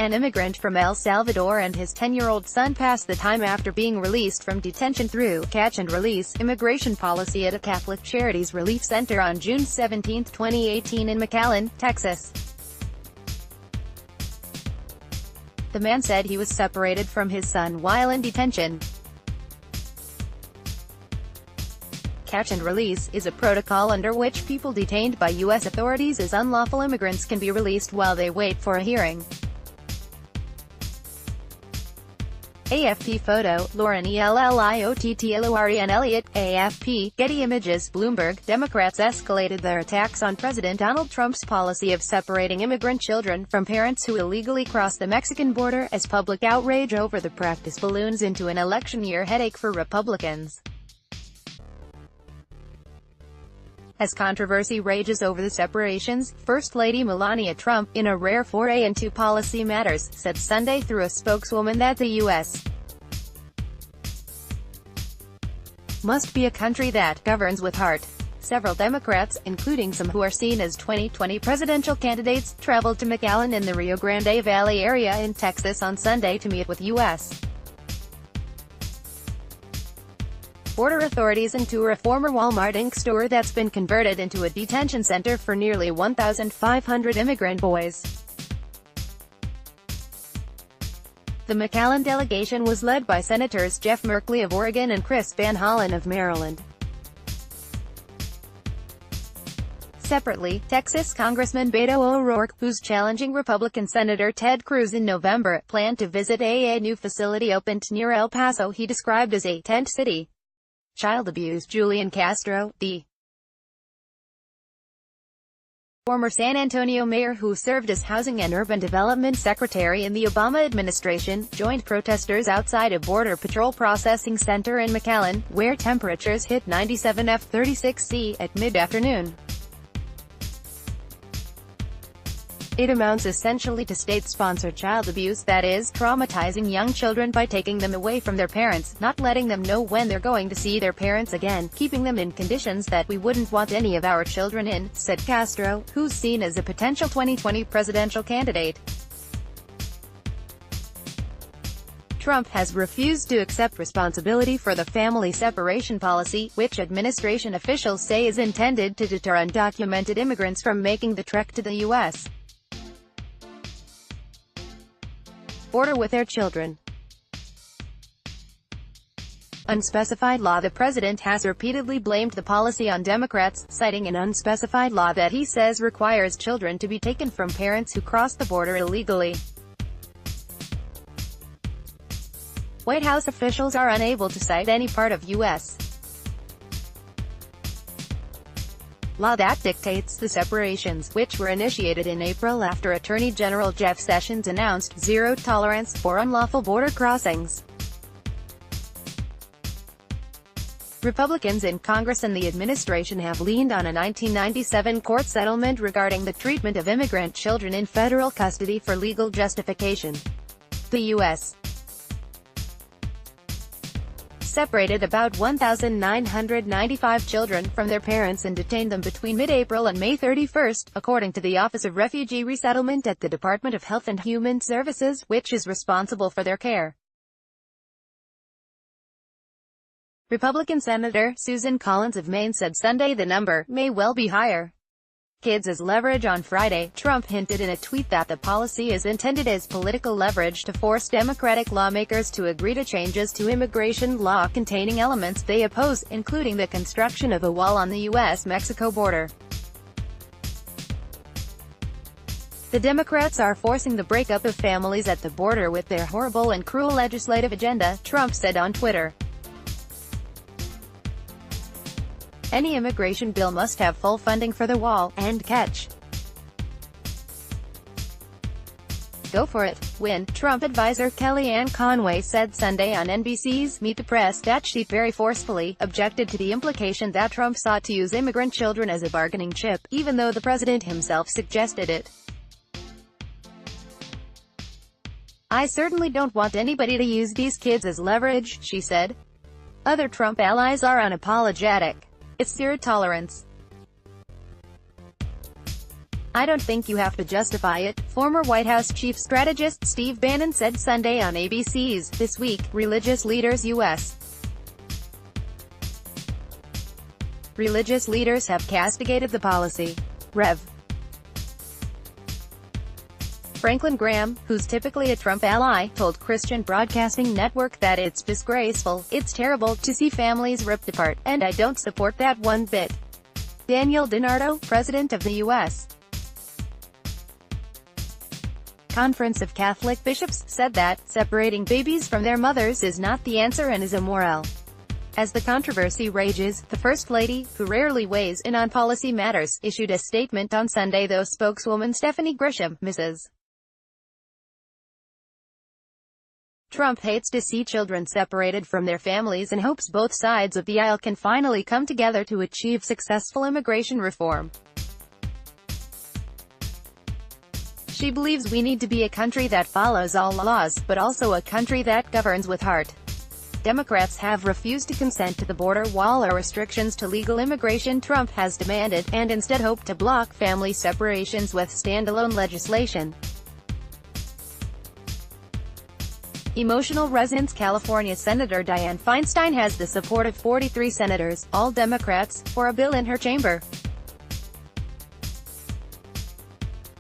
an immigrant from El Salvador, and his 10-year-old son passed the time after being released from detention through catch-and-release immigration policy at a Catholic Charities Relief Center on June 17, 2018 in McAllen, Texas. The man said he was separated from his son while in detention. Catch and release is a protocol under which people detained by U.S. authorities as unlawful immigrants can be released while they wait for a hearing. AFP photo, Lauren Elliottloren Elliott, AFP, Getty Images, Bloomberg. Democrats escalated their attacks on President Donald Trump's policy of separating immigrant children from parents who illegally cross the Mexican border as public outrage over the practice balloons into an election-year headache for Republicans. As controversy rages over the separations, First Lady Melania Trump, in a rare foray into policy matters, said Sunday through a spokeswoman that the U.S. must be a country that governs with heart. Several Democrats, including some who are seen as 2020 presidential candidates, traveled to McAllen in the Rio Grande Valley area in Texas on Sunday to meet with U.S. border authorities and tour a former Walmart Inc. store that's been converted into a detention center for nearly 1,500 immigrant boys. The McAllen delegation was led by Senators Jeff Merkley of Oregon and Chris Van Hollen of Maryland. Separately, Texas Congressman Beto O'Rourke, who's challenging Republican Senator Ted Cruz in November, planned to visit a new facility opened near El Paso he described as a tent city. Child abuse. Julian Castro, the former San Antonio mayor who served as Housing and Urban Development Secretary in the Obama administration, joined protesters outside a Border Patrol processing center in McAllen, where temperatures hit 97 F-36C at mid-afternoon. It amounts essentially to state-sponsored child abuse, that is, traumatizing young children by taking them away from their parents, not letting them know when they're going to see their parents again, keeping them in conditions that we wouldn't want any of our children in, said Castro, who's seen as a potential 2020 presidential candidate. Trump has refused to accept responsibility for the family separation policy, which administration officials say is intended to deter undocumented immigrants from making the trek to the U.S. border with their children. Unspecified law. The president has repeatedly blamed the policy on Democrats, citing an unspecified law that he says requires children to be taken from parents who cross the border illegally. White House officials are unable to cite any part of U.S. law that dictates the separations, which were initiated in April after Attorney General Jeff Sessions announced zero tolerance for unlawful border crossings. Republicans in Congress and the administration have leaned on a 1997 court settlement regarding the treatment of immigrant children in federal custody for legal justification. The U.S. separated about 1,995 children from their parents and detained them between mid-April and May 31, according to the Office of Refugee Resettlement at the Department of Health and Human Services, which is responsible for their care. Republican Senator Susan Collins of Maine said Sunday the number may well be higher. Kids as leverage. On Friday, Trump hinted in a tweet that the policy is intended as political leverage to force Democratic lawmakers to agree to changes to immigration law containing elements they oppose, including the construction of a wall on the U.S.-Mexico border. The Democrats are forcing the breakup of families at the border with their horrible and cruel legislative agenda, Trump said on Twitter. Any immigration bill must have full funding for the wall, and catch. Go for it, win, Trump advisor Kellyanne Conway said Sunday on NBC's Meet the Press that she very forcefully objected to the implication that Trump sought to use immigrant children as a bargaining chip, even though the president himself suggested it. I certainly don't want anybody to use these kids as leverage, she said. Other Trump allies are unapologetic. It's zero tolerance. I don't think you have to justify it, former White House chief strategist Steve Bannon said Sunday on ABC's This Week. Religious leaders U.S. religious leaders have castigated the policy. Rev. Franklin Graham, who's typically a Trump ally, told Christian Broadcasting Network that it's disgraceful, it's terrible, to see families ripped apart, and I don't support that one bit. Daniel DiNardo, president of the U.S. Conference of Catholic Bishops, said that separating babies from their mothers is not the answer and is immoral. As the controversy rages, the First Lady, who rarely weighs in on policy matters, issued a statement on Sunday, though spokeswoman Stephanie Grisham, Mrs. Trump hates to see children separated from their families and hopes both sides of the aisle can finally come together to achieve successful immigration reform. She believes we need to be a country that follows all laws, but also a country that governs with heart. Democrats have refused to consent to the border wall or restrictions to legal immigration Trump has demanded, and instead hope to block family separations with standalone legislation. Emotional resonance. California Senator Dianne Feinstein has the support of 43 senators, all Democrats, for a bill in her chamber.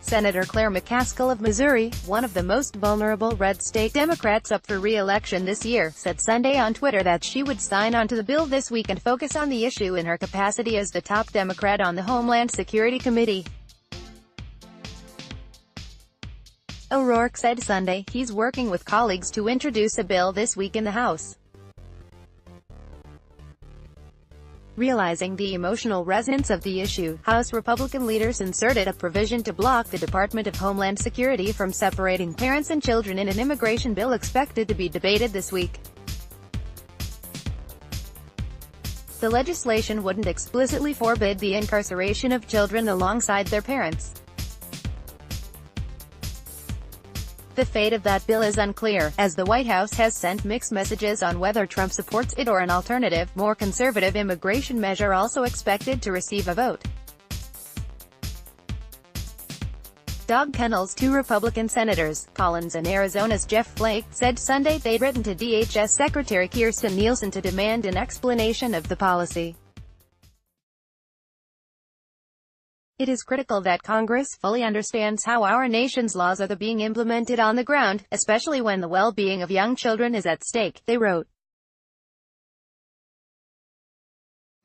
Senator Claire McCaskill of Missouri, one of the most vulnerable red state Democrats up for re-election this year, said Sunday on Twitter that she would sign on to the bill this week and focus on the issue in her capacity as the top Democrat on the Homeland Security Committee. O'Rourke said Sunday he's working with colleagues to introduce a bill this week in the House. Realizing the emotional resonance of the issue, House Republican leaders inserted a provision to block the Department of Homeland Security from separating parents and children in an immigration bill expected to be debated this week. The legislation wouldn't explicitly forbid the incarceration of children alongside their parents. The fate of that bill is unclear, as the White House has sent mixed messages on whether Trump supports it or an alternative, more conservative immigration measure also expected to receive a vote. Dog kennels. Two Republican senators, Collins and Arizona's Jeff Flake, said Sunday they'd written to DHS Secretary Kirstjen Nielsen to demand an explanation of the policy. It is critical that Congress fully understands how our nation's laws are being implemented on the ground, especially when the well-being of young children is at stake, they wrote.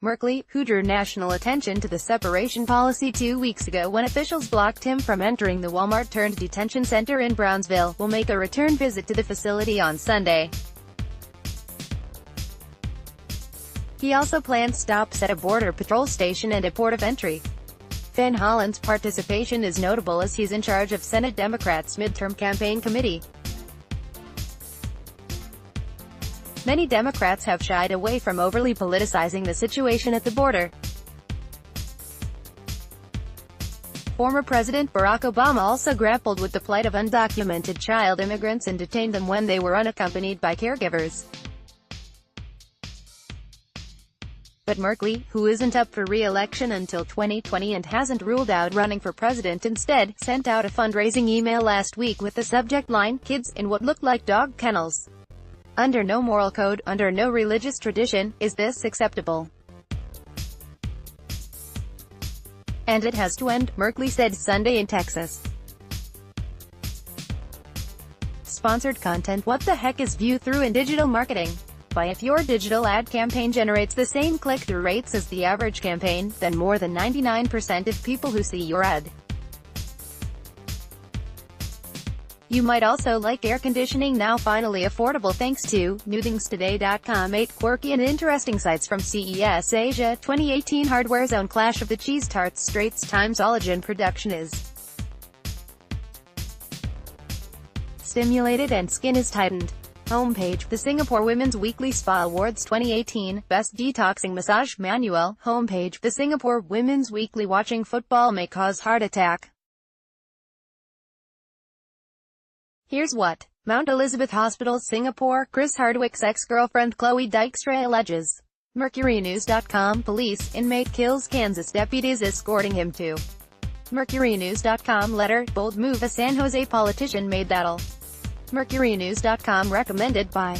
Merkley, who drew national attention to the separation policy 2 weeks ago when officials blocked him from entering the Walmart-turned-detention center in Brownsville, will make a return visit to the facility on Sunday. He also plans stops at a border patrol station and a port of entry. Van Hollen's participation is notable as he's in charge of Senate Democrats' midterm campaign committee. Many Democrats have shied away from overly politicizing the situation at the border. Former President Barack Obama also grappled with the plight of undocumented child immigrants and detained them when they were unaccompanied by caregivers. But Merkley, who isn't up for re-election until 2020 and hasn't ruled out running for president instead, sent out a fundraising email last week with the subject line, "Kids in what looked like dog kennels. Under no moral code, under no religious tradition, is this acceptable. And it has to end," Merkley said Sunday in Texas. Sponsored content. What the heck is view-through in digital marketing? If your digital ad campaign generates the same click-through rates as the average campaign, then more than 99% of people who see your ad. You might also like air conditioning, now finally affordable thanks to newthingstoday.com. 8 quirky and interesting sites from CES Asia 2018. Hardware Zone. Clash of the Cheese Tarts. Straits Times. Ologen production is stimulated and skin is tightened. Homepage. The Singapore Women's Weekly Spa Awards 2018, Best Detoxing Massage Manual. Homepage. The Singapore Women's Weekly. Watching football may cause heart attack. Here's what. Mount Elizabeth Hospital, Singapore. Chris Hardwick's ex-girlfriend Chloe Dykstra alleges. MercuryNews.com. Police. Inmate kills Kansas deputies escorting him to MercuryNews.com letter, bold move a San Jose politician made that'll. MercuryNews.com recommended by